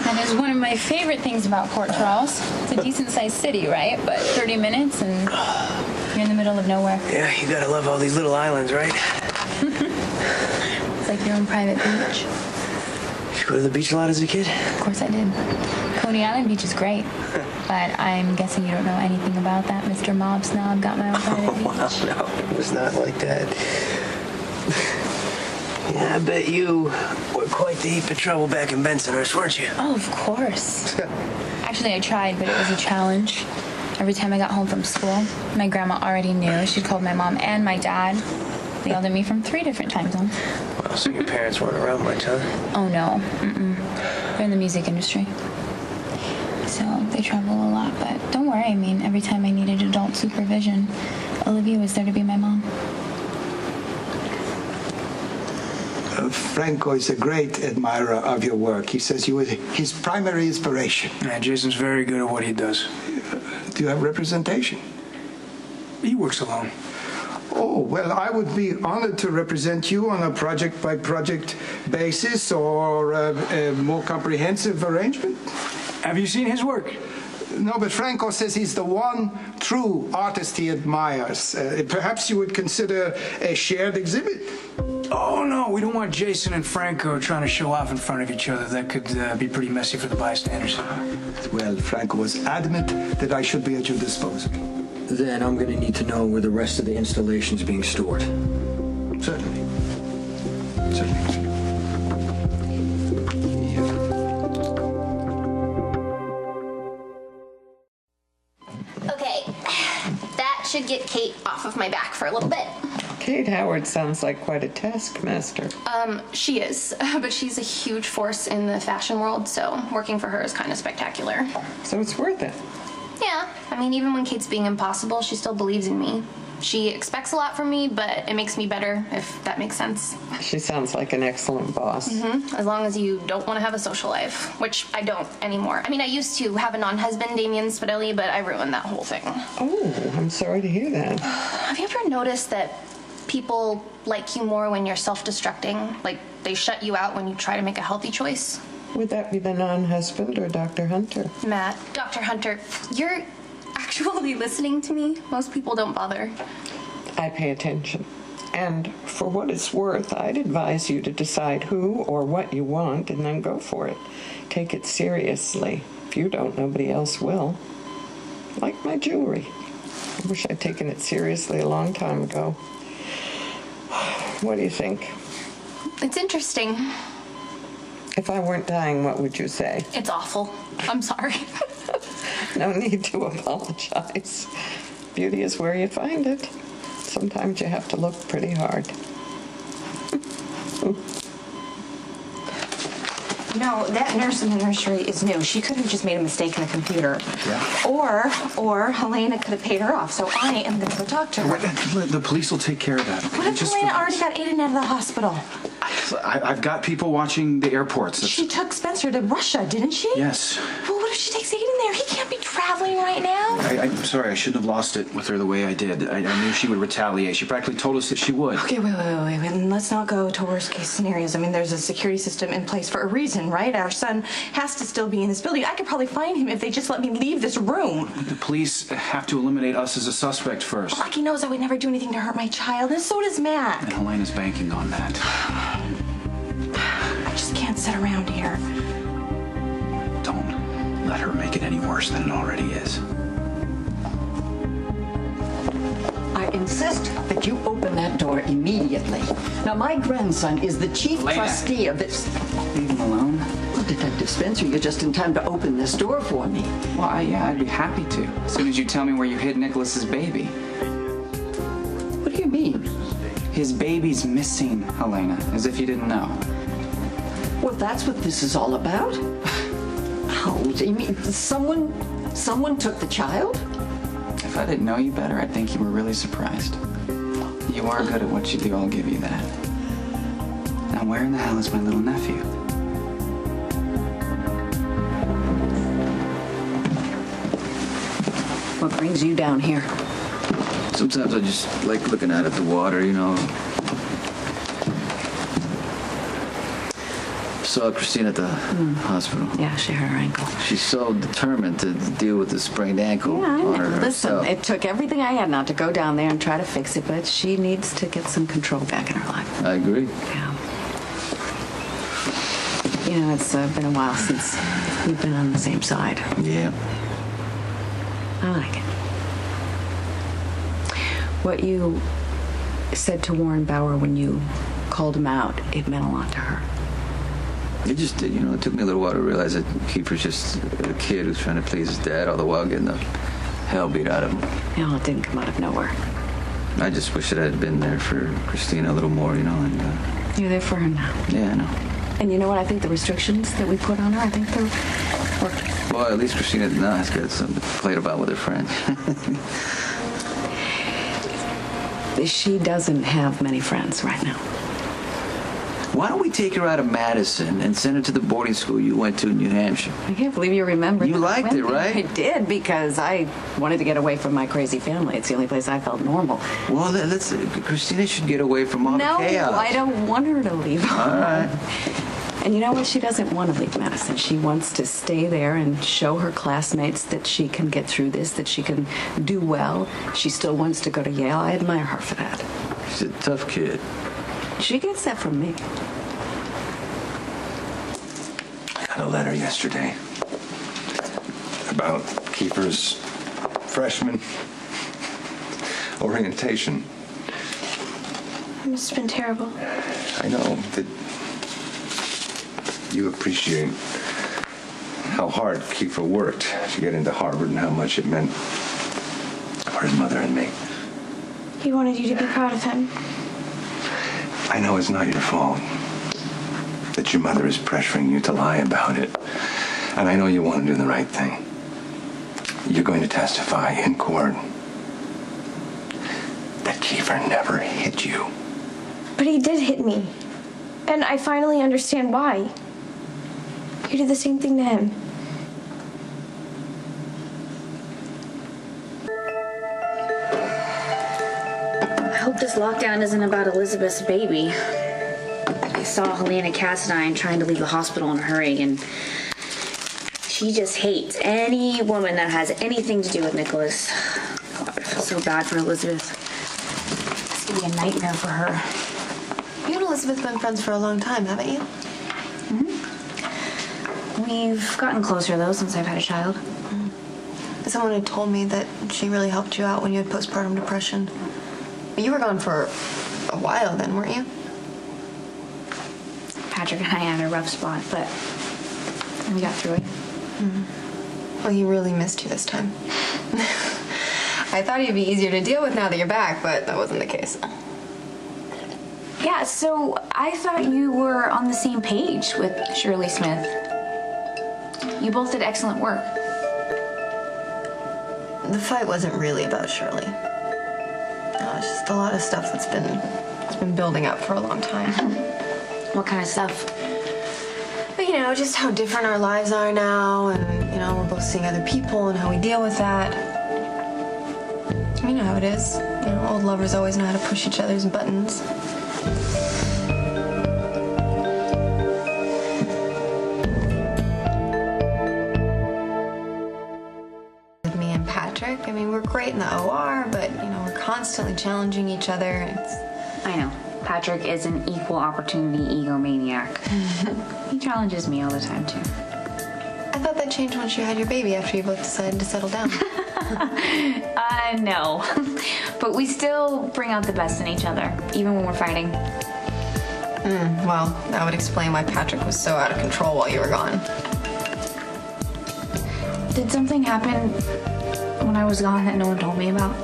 That is one of my favorite things about Port Charles. It's a decent-sized city, right? But 30 minutes and you're in the middle of nowhere. Yeah, you gotta love all these little islands, right? It's like your own private beach. Did you go to the beach a lot as a kid? Of course I did. Coney Island Beach is great. But I'm guessing you don't know anything about that, Mr. Mob Snob. Got my own private beach. Well, no, it was not like that. Yeah, I bet you were quite the heap of trouble back in Bensonhurst, weren't you? Oh, of course. Actually, I tried, but it was a challenge. Every time I got home from school, my grandma already knew. She'd called my mom and my dad. They yelled at me from 3 different time zones. Well, so your parents weren't around much, huh? Oh, no. They're in the music industry. So they travel a lot, but don't worry. I mean, every time I needed adult supervision, Olivia was there to be my mom. Franco is a great admirer of your work. He says you were his primary inspiration. Yeah, Jason's very good at what he does. Do you have representation? He works alone. Oh, well, I would be honored to represent you on a project-by-project basis or a more comprehensive arrangement. Have you seen his work? No, but Franco says he's the one true artist he admires. Perhaps you would consider a shared exhibit. Oh, no, we don't want Jason and Franco trying to show off in front of each other. That could be pretty messy for the bystanders. Well, Franco was adamant that I should be at your disposal. Then I'm going to need to know where the rest of the installation's being stored. Certainly. Certainly. Okay, that should get Kate off of my back for a little bit. Kate Howard sounds like quite a taskmaster. She is, but she's a huge force in the fashion world, so working for her is kind of spectacular. So it's worth it. Yeah, I mean, even when Kate's being impossible, she still believes in me. She expects a lot from me, but it makes me better, if that makes sense. She sounds like an excellent boss. As long as you don't want to have a social life, which I don't anymore. I mean, I used to have a non-husband, Damien Spidelli, but I ruined that whole thing. Oh, I'm sorry to hear that. Have you ever noticed that people like you more when you're self-destructing? Like, they shut you out when you try to make a healthy choice? Would that be the non-husband or Dr. Hunter? Matt, Dr. Hunter, you're actually listening to me? Most people don't bother. I pay attention. And for what it's worth, I'd advise you to decide who or what you want and then go for it. Take it seriously. If you don't, nobody else will. Like my jewelry. I wish I'd taken it seriously a long time ago. What do you think? It's interesting. If I weren't dying, what would you say? It's awful. I'm sorry. No need to apologize. Beauty is where you find it. Sometimes you have to look pretty hard. You know, that nurse in the nursery is new. She could have just made a mistake in the computer. Yeah. Or Helena could have paid her off, so I am going to go talk to her. The police will take care of that. Okay? What if Helena already got Aiden out of the hospital? I've got people watching the airports. She took Spencer to Russia, didn't she? Yes. Well, what if she takes Aiden there? He can't be traveling right now. I'm sorry, I shouldn't have lost it with her the way I did. I knew she would retaliate. She practically told us that she would. Okay, wait. Let's not go to worst case scenarios. I mean, there's a security system in place for a reason, right? Our son has to still be in this building. I could probably find him if they just let me leave this room. The police have to eliminate us as a suspect first. Rocky knows I would never do anything to hurt my child, and so does Matt. And Helena's banking on that. I just can't sit around here. Don't let her make it any worse than it already is. I insist that you open that door immediately. Now, my grandson is the chief trustee of this. Leave him alone. Well, Detective Spencer, you're just in time to open this door for me. Well, yeah, I'd be happy to. As soon as you tell me where you hid Nicholas's baby. What do you mean? His baby's missing, Helena, as if you didn't know. Well, that's what this is all about? Oh, you mean someone took the child? If I didn't know you better, I'd think you were really surprised. You are good at what you do, I'll give you that. Now, where in the hell is my little nephew? What brings you down here? Sometimes I just like looking out at the water, you know. saw Christina at the hospital. Yeah, she hurt her ankle. She's so determined to deal with the sprained ankle Yeah, I on know. her Listen, herself. it took everything I had not to go down there and try to fix it, but she needs to get some control back in her life. I agree. Yeah. You know, it's been a while since we've been on the same side. Yeah. I like it. What you said to Warren Bauer when you called him out, it meant a lot to her. It just did, you know. It took me a little while to realize that Kiefer's just a kid who's trying to please his dad, all the while getting the hell beat out of him. You know, it didn't come out of nowhere. I just wish that I had been there for Christina a little more, you know, and... You're there for her now. Yeah, I know. And you know what? I think the restrictions that we put on her, I think they're working. Well, at least Christina now has got something to play about with her friends. She doesn't have many friends right now. Why don't we take her out of Madison and send her to the boarding school you went to in New Hampshire? I can't believe you remembered. You liked it, right? I did, because I wanted to get away from my crazy family. It's the only place I felt normal. Well, Christina should get away from all the chaos. No, I don't want her to leave. All right. And you know what? She doesn't want to leave Madison. She wants to stay there and show her classmates that she can get through this, that she can do well. She still wants to go to Yale. I admire her for that. She's a tough kid. She gets that from me. I got a letter yesterday about Kiefer's freshman orientation. It must have been terrible. I know that you appreciate how hard Kiefer worked to get into Harvard and how much it meant for his mother and me. He wanted you to be proud of him. I know it's not your fault that your mother is pressuring you to lie about it. And I know you want to do the right thing. You're going to testify in court that Kiefer never hit you. But he did hit me. And I finally understand why. You did the same thing to him. I hope this lockdown isn't about Elizabeth's baby. I saw Helena Cassadine trying to leave the hospital in a hurry, and she just hates any woman that has anything to do with Nicholas. God, I feel so bad for Elizabeth. This could be a nightmare for her. You and Elizabeth have been friends for a long time, haven't you? We've gotten closer, though, since I've had a child. Someone had told me that she really helped you out when you had postpartum depression. You were gone for a while then, weren't you? Patrick and I had a rough spot, but we got through it. Well, he really missed you this time. I thought he'd be easier to deal with now that you're back, but that wasn't the case. Yeah, so I thought you were on the same page with Shirley Smith. You both did excellent work. The fight wasn't really about Shirley. No, it's just a lot of stuff that's been building up for a long time. What kind of stuff? But, you know, just how different our lives are now, and, you know, we're both seeing other people and how we deal with that. You know how it is. You know, old lovers always know how to push each other's buttons. Me and Patrick, I mean, we're great in the OR, but, you know, we're constantly challenging each other. I know. Patrick is an equal opportunity egomaniac. He challenges me all the time, too. I thought that changed once you had your baby after you both decided to settle down. No. But we still bring out the best in each other, even when we're fighting. Well, that would explain why Patrick was so out of control while you were gone. Did something happen when I was gone that no one told me about?